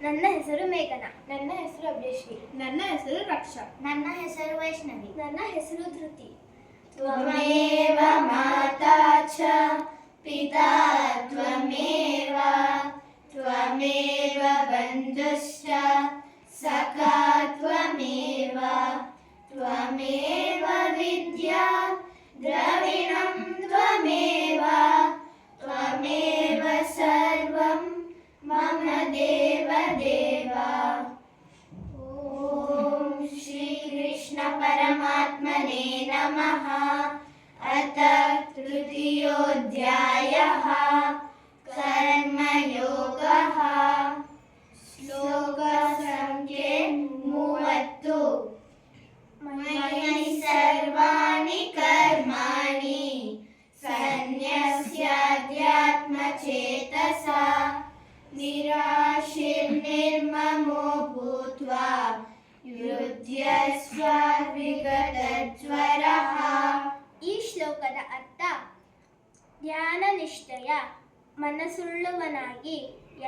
ನನ್ನ ಹೆಸರು ಮೇಘನ. ನನ್ನ ಹೆಸರು ಅಭ್ಯಶ್ರೀ. ನನ್ನ ಹೆಸರು ರಕ್ಷಾ. ನನ್ನ ಹೆಸರು ವೈಷ್ಣವಿ. ನನ್ನ ಹೆಸರು ಧೃತಿ. ತ್ವಮೇವ ಮಾತಾ ಚ ಪಿತಾ ತ್ವಮೇವ ತ್ವಮೇವ ಬಂಧುಶ್ಚ ಸಖಾ ತ್ವಮೇವ ತ್ವಮೇವ ವಿದ್ಯಾ ದ್ರವಿಣಂ ತ್ವಮೇವ ತ್ವಮೇವ ಸರ್ವಂ ಮಮ ದೇವ ದೇವ. ಓಂ ಶ್ರೀ ಕೃಷ್ಣ ಪರಮಾತ್ಮನೇ ನಮಃ. ಅಥ ತೃತೀಯೋಧ್ಯಾಯಃ ಕರ್ಮಯೋಗಃ. ಶ್ಲೋಕ ಸಂಖ್ಯೆ 30. ಮಯಿ ಸರ್ವಾಣಿ ಕರ್ಮಾಣಿ ಸನ್ಯಸ್ಯಾಧ್ಯಾತ್ಮಚೇತಸಾ ನಿರಾಶಿರ್ನಿರ್ಮಮೋ ಭೂತ್ವಾ ಯುಧ್ಯಸ್ವ ವಿಗತಜ್ವರಃ. ಈ ಶ್ಲೋಕದ ಅರ್ಥ: ಧ್ಯಾನ ನಿಷ್ಠೆಯ ಮನಸ್ಸುಳ್ಳವನಾಗಿ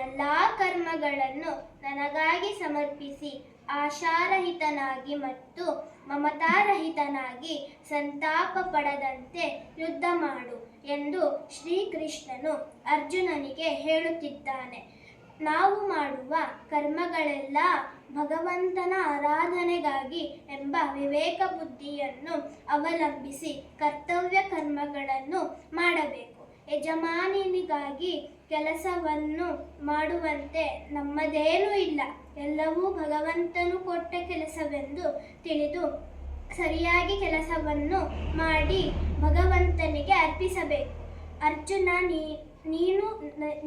ಎಲ್ಲ ಕರ್ಮಗಳನ್ನು ನನಗಾಗಿ ಸಮರ್ಪಿಸಿ ಆಶಾರಹಿತನಾಗಿ ಮತ್ತು ಮಮತಾರಹಿತನಾಗಿ ಸಂತಾಪ ಪಡದಂತೆ ಯುದ್ಧ ಮಾಡು ಎಂದು ಶ್ರೀಕೃಷ್ಣನು ಅರ್ಜುನನಿಗೆ ಹೇಳುತ್ತಿದ್ದಾನೆ. ನಾವು ಮಾಡುವ ಕರ್ಮಗಳೆಲ್ಲ ಭಗವಂತನ ಆರಾಧನೆಗಾಗಿ ಎಂಬ ವಿವೇಕ ಬುದ್ಧಿಯನ್ನು ಅವಲಂಬಿಸಿ ಕರ್ತವ್ಯ ಕರ್ಮಗಳನ್ನು ಮಾಡಬೇಕು. ಯಜಮಾನನಿಗಾಗಿ ಕೆಲಸವನ್ನು ಮಾಡುವಂತೆ ನಮ್ಮದೇನೂ ಇಲ್ಲ. ಎಲ್ಲವೂ ಭಗವಂತನು ಕೊಟ್ಟ ಕೆಲಸವೆಂದು ತಿಳಿದು ಸರಿಯಾಗಿ ಕೆಲಸವನ್ನು ಮಾಡಿ ಭಗವಂತನಿಗೆ ಅರ್ಪಿಸಬೇಕು. ಅರ್ಜುನ, ನೀನು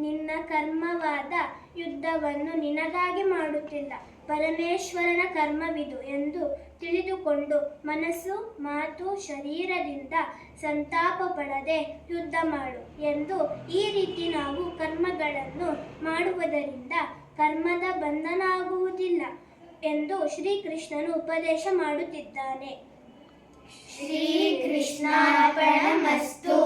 ನಿನ್ನ ಕರ್ಮವಾದ ಯುದ್ಧವನ್ನು ನಿನಗಾಗಿ ಮಾಡುತ್ತಿಲ್ಲ, ಪರಮೇಶ್ವರನ ಕರ್ಮವಿದು ಎಂದು ತಿಳಿದುಕೊಂಡು ಮನಸ್ಸು, ಮಾತು, ಶರೀರದಿಂದ ಸಂತಾಪ ಪಡದೆ ಯುದ್ಧ ಮಾಡು ಎಂದು. ಈ ರೀತಿ ನಾವು ಕರ್ಮಗಳನ್ನು ಮಾಡುವುದರಿಂದ ಕರ್ಮದ ಬಂಧನ ಆಗುವುದಿಲ್ಲ ಎಂದು ಶ್ರೀಕೃಷ್ಣನು ಉಪದೇಶ ಮಾಡುತ್ತಿದ್ದಾನೆ. ಶ್ರೀಕೃಷ್ಣಾರ್ಪಣಮಸ್ತು.